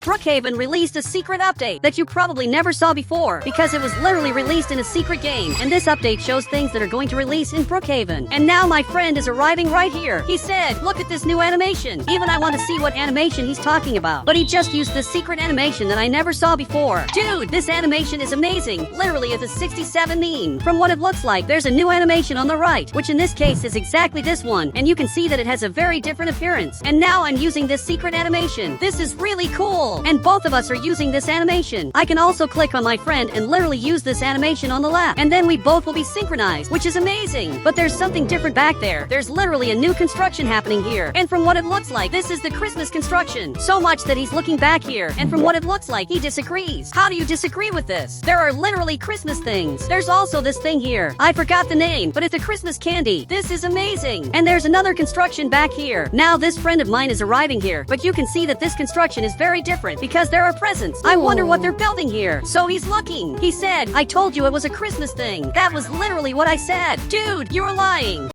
Brookhaven released a secret update that you probably never saw before because it was literally released in a secret game, and this update shows things that are going to release in Brookhaven. And now my friend is arriving right here. He said, look at this new animation. Even I want to see what animation he's talking about. But he just used this secret animation that I never saw before. Dude, this animation is amazing. Literally it's a 67 meme. From what it looks like, there's a new animation on the right, which in this case is exactly this one. And you can see that it has a very different appearance. And now I'm using this secret animation. This is really cool. And both of us are using this animation. I can also click on my friend and literally use this animation on the left. And then we both will be synchronized, which is amazing. But there's something different back there. There's literally a new construction happening here. And from what it looks like, this is the Christmas construction. So much that he's looking back here. And from what it looks like, he disagrees. How do you disagree with this? There are literally Christmas things. There's also this thing here. I forgot the name, but it's a Christmas candy. This is amazing. And there's another construction back here. Now this friend of mine is arriving here, but you can see that this construction is very different because there are presents. I wonder what they're building here. So he's looking. He said, I told you it was a Christmas thing. That was literally what I said. Dude, you're lying.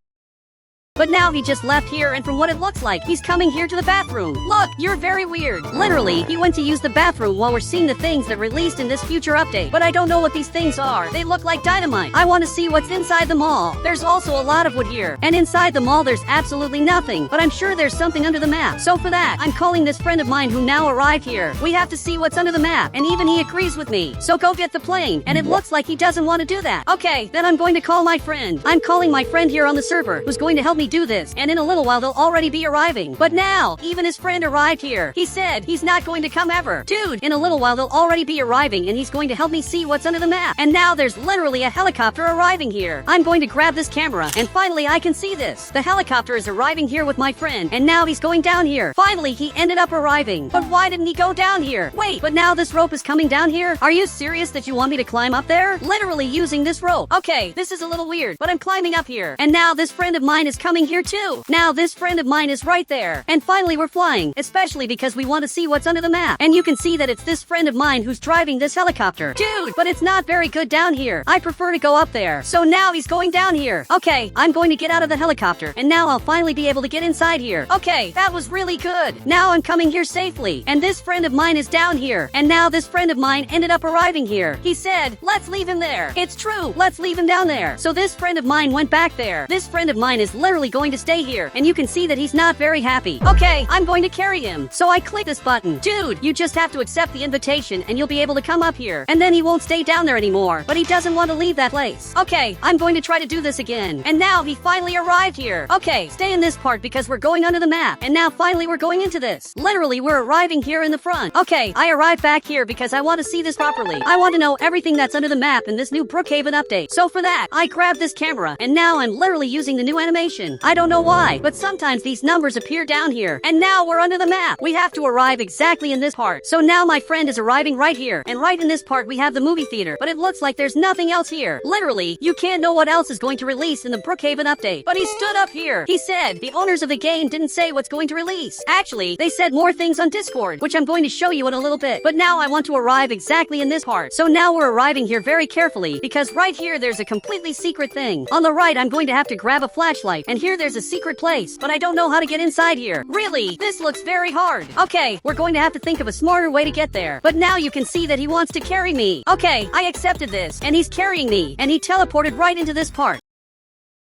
But now he just left here, and from what it looks like, he's coming here to the bathroom. Look, you're very weird. Literally, he went to use the bathroom while we're seeing the things that released in this future update. But I don't know what these things are. They look like dynamite. I want to see what's inside the mall. There's also a lot of wood here. And inside the mall, there's absolutely nothing. But I'm sure there's something under the map. So for that, I'm calling this friend of mine who now arrived here. We have to see what's under the map. And even he agrees with me. So go get the plane. And it looks like he doesn't want to do that. Okay, then I'm going to call my friend. I'm calling my friend here on the server who's going to help me do this, and in a little while they'll already be arriving. But now, even his friend arrived here. He said he's not going to come ever. Dude, in a little while they'll already be arriving, and he's going to help me see what's under the map. And now there's literally a helicopter arriving here. I'm going to grab this camera, and finally I can see this. The helicopter is arriving here with my friend, and now he's going down here. Finally, he ended up arriving. But why didn't he go down here? Wait, but now this rope is coming down here? Are you serious that you want me to climb up there? Literally using this rope. Okay, this is a little weird, but I'm climbing up here. And now this friend of mine is coming here too. Now this friend of mine is right there. And finally we're flying, especially because we want to see what's under the map. And you can see that it's this friend of mine who's driving this helicopter. Dude, but it's not very good down here. I prefer to go up there. So now he's going down here. Okay, I'm going to get out of the helicopter, and now I'll finally be able to get inside here. Okay, that was really good. Now I'm coming here safely. And this friend of mine is down here. And now this friend of mine ended up arriving here. He said, let's leave him there. It's true, let's leave him down there. So this friend of mine went back there. This friend of mine is literally going to stay here. And you can see that he's not very happy. Okay, I'm going to carry him. So I click this button. Dude, you just have to accept the invitation and you'll be able to come up here. And then he won't stay down there anymore. But he doesn't want to leave that place. Okay, I'm going to try to do this again. And now he finally arrived here. Okay, stay in this part because we're going under the map. And now finally we're going into this. Literally, we're arriving here in the front. Okay, I arrived back here because I want to see this properly. I want to know everything that's under the map in this new Brookhaven update. So for that, I grabbed this camera. And now I'm literally using the new animation. I don't know why, but sometimes these numbers appear down here. And now we're under the map. We have to arrive exactly in this part. So now my friend is arriving right here. And right in this part we have the movie theater. But it looks like there's nothing else here. Literally, you can't know what else is going to release in the Brookhaven update. But he stood up here. He said, the owners of the game didn't say what's going to release. Actually, they said more things on Discord, which I'm going to show you in a little bit. But now I want to arrive exactly in this part. So now we're arriving here very carefully because right here there's a completely secret thing. On the right, I'm going to have to grab a flashlight. And here there's a secret place. But I don't know how to get inside here. Really, this looks very hard. Okay, we're going to have to think of a smarter way to get there. But now you can see that he wants to carry me. Okay, I accepted this, and he's carrying me, and he teleported right into this part.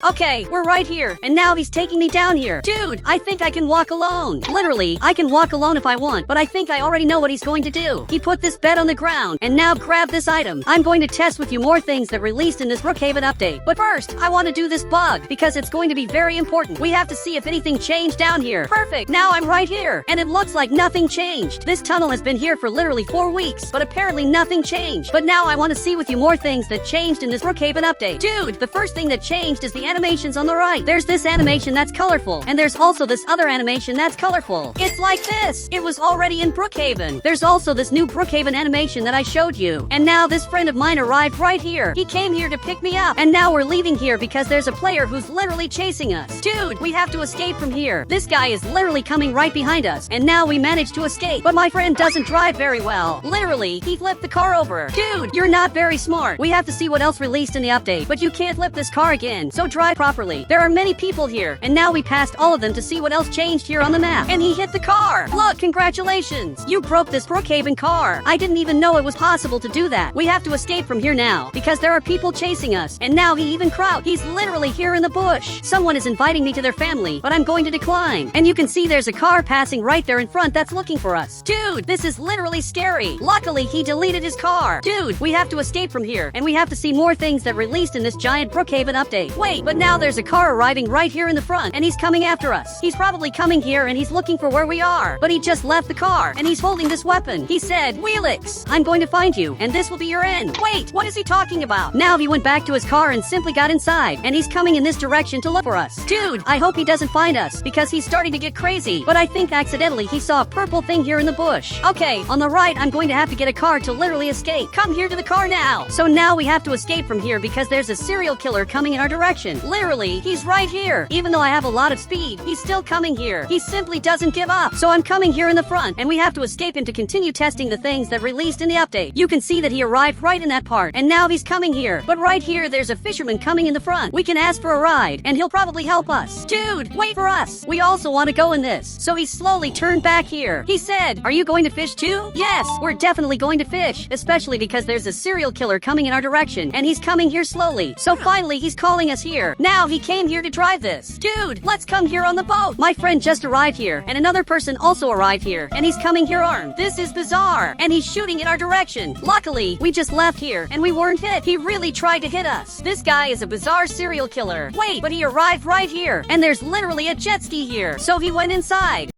Okay, we're right here, and now he's taking me down here. Dude, I think I can walk alone. Literally, I can walk alone if I want, but I think I already know what he's going to do. He put this bed on the ground, and now grab this item. I'm going to test with you more things that released in this Brookhaven update. But first, I want to do this bug, because it's going to be very important. We have to see if anything changed down here. Perfect, now I'm right here, and it looks like nothing changed. This tunnel has been here for literally 4 weeks, but apparently nothing changed. But now I want to see with you more things that changed in this Brookhaven update. Dude, the first thing that changed is the animations on the right. There's this animation that's colorful, and there's also this other animation that's colorful. It's like this. It was already in Brookhaven. There's also this new Brookhaven animation that I showed you. And now this friend of mine arrived right here. He came here to pick me up, and now we're leaving here because there's a player who's literally chasing us. Dude, we have to escape from here. This guy is literally coming right behind us, and now we managed to escape. But my friend doesn't drive very well. Literally, he flipped the car over. Dude, you're not very smart. We have to see what else released in the update, but you can't flip this car again. So drive properly. There are many people here, and now we passed all of them to see what else changed here on the map. And he hit the car. Look, congratulations. You broke this Brookhaven car. I didn't even know it was possible to do that. We have to escape from here now, because there are people chasing us. And now he even crouched. He's literally here in the bush. Someone is inviting me to their family, but I'm going to decline. And you can see there's a car passing right there in front that's looking for us. Dude, this is literally scary. Luckily, he deleted his car. Dude, we have to escape from here, and we have to see more things that released in this giant Brookhaven update. Wait, but now there's a car arriving right here in the front, and he's coming after us. He's probably coming here, and he's looking for where we are. But he just left the car, and he's holding this weapon. He said, Wheelix, I'm going to find you, and this will be your end. Wait, what is he talking about? Now he went back to his car and simply got inside, and he's coming in this direction to look for us. Dude, I hope he doesn't find us, because he's starting to get crazy. But I think accidentally he saw a purple thing here in the bush. Okay, on the right, I'm going to have to get a car to literally escape. Come here to the car now. So now we have to escape from here because there's a serial killer coming in our direction. Literally, he's right here. Even though I have a lot of speed, he's still coming here. He simply doesn't give up. So I'm coming here in the front, and we have to escape him to continue testing the things that released in the update. You can see that he arrived right in that part, and now he's coming here. But right here, there's a fisherman coming in the front. We can ask for a ride, and he'll probably help us. Dude, wait for us. We also want to go in this. So he slowly turned back here. He said, are you going to fish too? Yes, we're definitely going to fish, especially because there's a serial killer coming in our direction, and he's coming here slowly. So finally, he's calling us here. Now he came here to drive this. Dude, let's come here on the boat. My friend just arrived here, and another person also arrived here, and he's coming here armed. This is bizarre, and he's shooting in our direction. Luckily, we just left here, and we weren't hit. He really tried to hit us. This guy is a bizarre serial killer. Wait, but he arrived right here, and there's literally a jet ski here. So he went inside.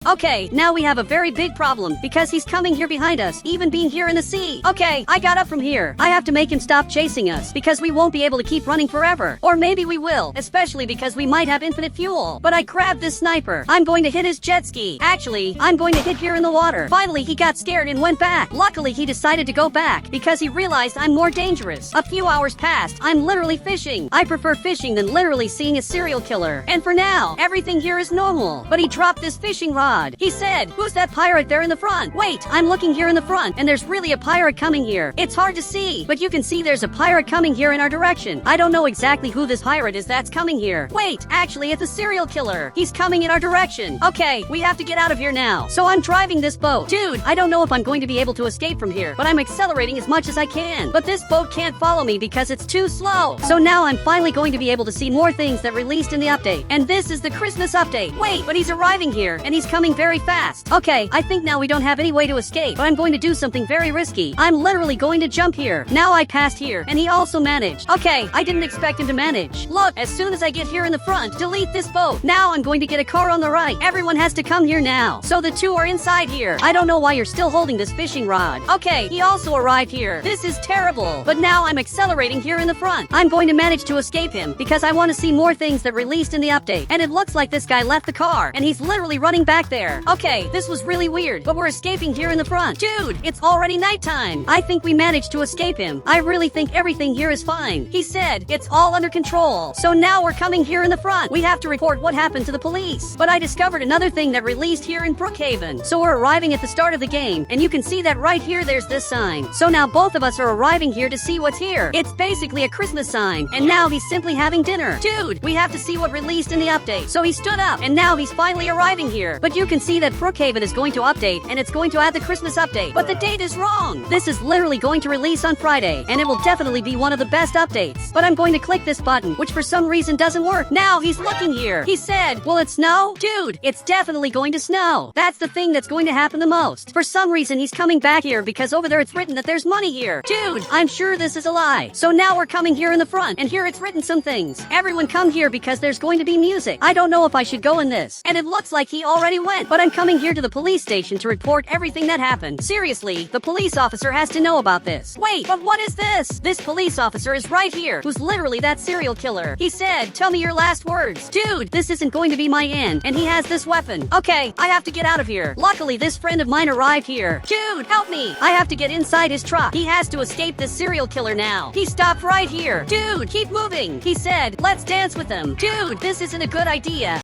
Okay, now we have a very big problem, because he's coming here behind us, even being here in the sea. Okay, I got up from here. I have to make him stop chasing us, because we won't be able to keep running forever. Or maybe we will, especially because we might have infinite fuel. But I grabbed this sniper. I'm going to hit his jet ski. Actually, I'm going to hit here in the water. Finally, he got scared and went back. Luckily, he decided to go back, because he realized I'm more dangerous. A few hours passed. I'm literally fishing. I prefer fishing than literally seeing a serial killer. And for now, everything here is normal. But he dropped this fishing rod. He said, who's that pirate there in the front? Wait, I'm looking here in the front, and there's really a pirate coming here. It's hard to see, but you can see there's a pirate coming here in our direction. I don't know exactly who this pirate is that's coming here. Wait, actually, it's a serial killer. He's coming in our direction. Okay, we have to get out of here now. So I'm driving this boat. Dude, I don't know if I'm going to be able to escape from here, but I'm accelerating as much as I can. But this boat can't follow me because it's too slow. So now I'm finally going to be able to see more things that released in the update. And this is the Christmas update. Wait, but he's arriving here, and he's coming very fast. Okay, I think now we don't have any way to escape, but I'm going to do something very risky. I'm literally going to jump here. Now I passed here, and he also managed. Okay, I didn't expect him to manage. Look, as soon as I get here in the front, delete this boat. Now I'm going to get a car on the right. Everyone has to come here now. So the two are inside here. I don't know why you're still holding this fishing rod. Okay, he also arrived here. This is terrible. But now I'm accelerating here in the front. I'm going to manage to escape him, because I want to see more things that released in the update. And it looks like this guy left the car, and he's literally running back there. Okay, this was really weird, but we're escaping here in the front. Dude, it's already nighttime. I think we managed to escape him. I really think everything here is fine. He said, it's all under control. So now we're coming here in the front. We have to report what happened to the police. But I discovered another thing that released here in Brookhaven. So we're arriving at the start of the game, and you can see that right here there's this sign. So now both of us are arriving here to see what's here. It's basically a Christmas sign, and now he's simply having dinner. Dude, we have to see what released in the update. So he stood up, and now he's finally arriving here. But you can see that Brookhaven is going to update, and it's going to add the Christmas update. But the date is wrong. This is literally going to release on Friday, and it will definitely be one of the best updates. But I'm going to click this button, which for some reason doesn't work. Now he's looking here. He said, will it snow? Dude, it's definitely going to snow. That's the thing that's going to happen the most. For some reason, he's coming back here because over there it's written that there's money here. Dude, I'm sure this is a lie. So now we're coming here in the front, and here it's written some things. Everyone come here because there's going to be music. I don't know if I should go in this. And it looks like he already went, but I'm coming here to the police station to report everything that happened. Seriously, the police officer has to know about this. Wait, but what is this? This police officer is right here, who's literally that serial killer. He said, tell me your last words. Dude, this isn't going to be my end, and he has this weapon. Okay, I have to get out of here. Luckily, this friend of mine arrived here. Dude, help me. I have to get inside his truck. He has to escape this serial killer now. He stopped right here. Dude, keep moving. He said, let's dance with him. Dude, this isn't a good idea.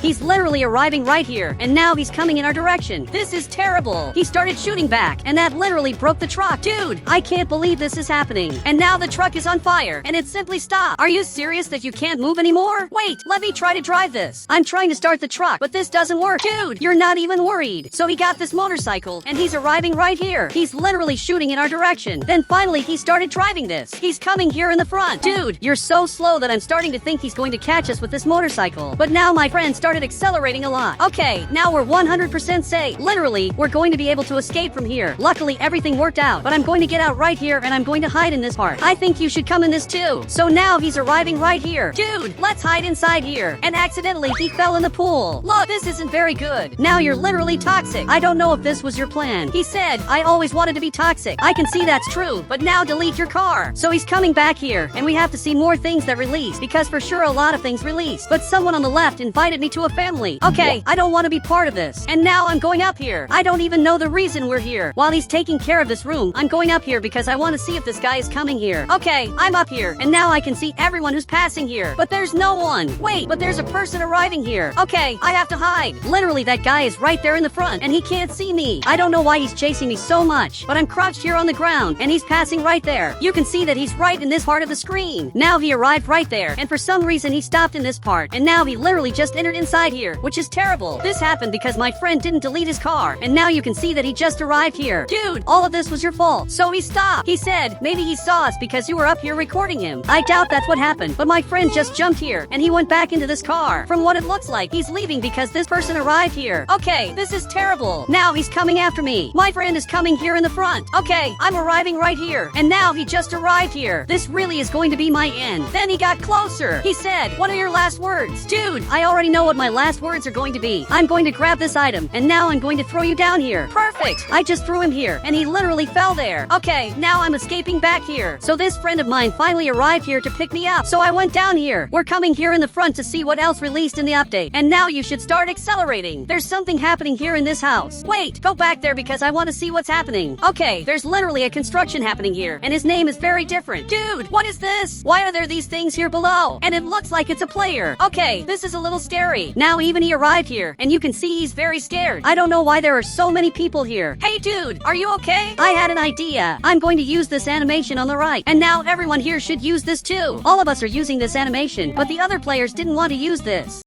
He's literally arriving right here, and now he's coming in our direction. This is terrible. He started shooting back, and that literally broke the truck. Dude, I can't believe this is happening. And now the truck is on fire, and it simply stopped. Are you serious that you can't move anymore? Wait, let me try to drive this. I'm trying to start the truck, but this doesn't work. Dude, you're not even worried. So he got this motorcycle, and he's arriving right here. He's literally shooting in our direction. Then finally, he started driving this. He's coming here in the front. Dude, you're so slow that I'm starting to think he's going to catch us with this motorcycle. But now my friend started accelerating a lot. Okay, now we're 100% safe. Literally, we're going to be able to escape from here. Luckily, everything worked out, but I'm going to get out right here and I'm going to hide in this part. I think you should come in this too. So now he's arriving right here. Dude, let's hide inside here. And accidentally, he fell in the pool. Look, this isn't very good. Now you're literally toxic. I don't know if this was your plan. He said, I always wanted to be toxic. I can see that's true, but now delete your car. So he's coming back here, and we have to see more things that release, because for sure a lot of things release. But someone on the left invited me to a family. Okay, I don't want to be part of this. And now I'm going up here. I don't even know the reason we're here. While he's taking care of this room, I'm going up here because I want to see if this guy is coming here. Okay, I'm up here, and now I can see everyone who's passing here. But there's no one. Wait, but there's a person arriving here. Okay, I have to hide. Literally, that guy is right there in the front, and he can't see me. I don't know why he's chasing me so much, but I'm crouched here on the ground, and he's passing right there. You can see that he's right in this part of the screen. Now he arrived right there, and for some reason he stopped in this part, and now he literally just entered inside here, which is terrible. This happened because my friend didn't delete his car, and now you can see that he just arrived here. Dude, all of this was your fault. So he stopped. He said, maybe he saw us because you were up here recording him. I doubt that's what happened, but my friend just jumped here, and he went back into this car. From what it looks like, he's leaving because this person arrived here. Okay, this is terrible. Now he's coming after me. My friend is coming here in the front. Okay, I'm arriving right here, and now he just arrived here. This really is going to be my end. Then he got closer. He said, what are your last words? Dude, I already know what my last words are going to be. I'm going to grab this item, and now I'm going to throw you down here. Perfect. I just threw him here, and he literally fell there. Okay, now I'm escaping back here. So this friend of mine finally arrived here to pick me up. So I went down here. We're coming here in the front to see what else released in the update. And now you should start accelerating. There's something happening here in this house. Wait, go back there because I want to see what's happening. Okay, there's literally a construction happening here, and his name is very different. Dude, what is this? Why are there these things here below? And it looks like it's a player. Okay, this is a little scary. Now even he arrived here, and you can see he's very scared. I don't know why there are so many people here. Hey dude, are you okay? I had an idea. I'm going to use this animation on the right, and now everyone here should use this too. All of us are using this animation, but the other players didn't want to use this.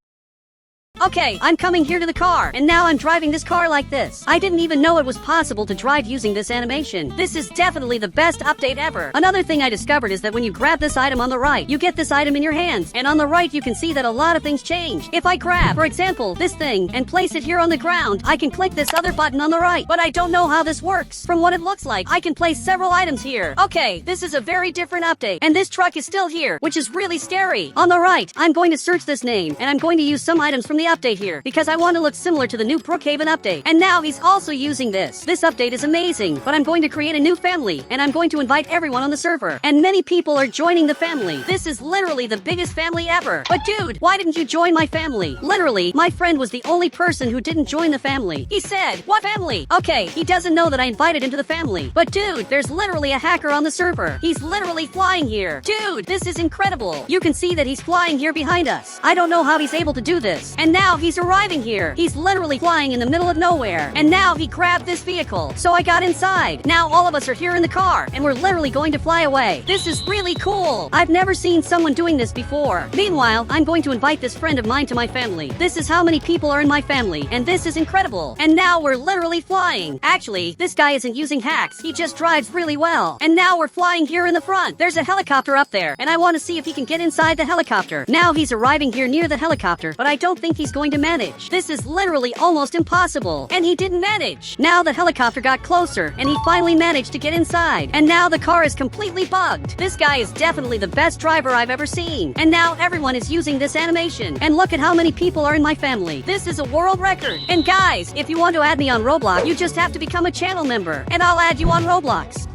Okay, I'm coming here to the car, and now I'm driving this car like this. I didn't even know it was possible to drive using this animation. This is definitely the best update ever. Another thing I discovered is that when you grab this item on the right, you get this item in your hands, and on the right you can see that a lot of things change. If I grab, for example, this thing, and place it here on the ground, I can click this other button on the right, but I don't know how this works. From what it looks like, I can place several items here. Okay, this is a very different update, and this truck is still here, which is really scary. On the right, I'm going to search this name, and I'm going to use some items from the update here because I want to look similar to the new Brookhaven update. And now he's also using this. This update is amazing, but I'm going to create a new family, and I'm going to invite everyone on the server, and many people are joining the family. This is literally the biggest family ever. But dude, why didn't you join my family? Literally, my friend was the only person who didn't join the family. He said, what family? Okay, he doesn't know that I invited him to the family. But dude, there's literally a hacker on the server. He's literally flying here. Dude, this is incredible. You can see that he's flying here behind us. I don't know how he's able to do this. And now he's arriving here. He's literally flying in the middle of nowhere. And now he grabbed this vehicle. So I got inside. Now all of us are here in the car, and we're literally going to fly away. This is really cool. I've never seen someone doing this before. Meanwhile, I'm going to invite this friend of mine to my family. This is how many people are in my family, and this is incredible. And now we're literally flying. Actually, this guy isn't using hacks. He just drives really well. And now we're flying here in the front. There's a helicopter up there, and I want to see if he can get inside the helicopter. Now he's arriving here near the helicopter, but I don't think he's going to manage. This is literally almost impossible. And he didn't manage. Now the helicopter got closer, and he finally managed to get inside. And now the car is completely bugged. This guy is definitely the best driver I've ever seen. And now everyone is using this animation. And look at how many people are in my family. This is a world record. And guys, if you want to add me on Roblox, you just have to become a channel member, and I'll add you on Roblox.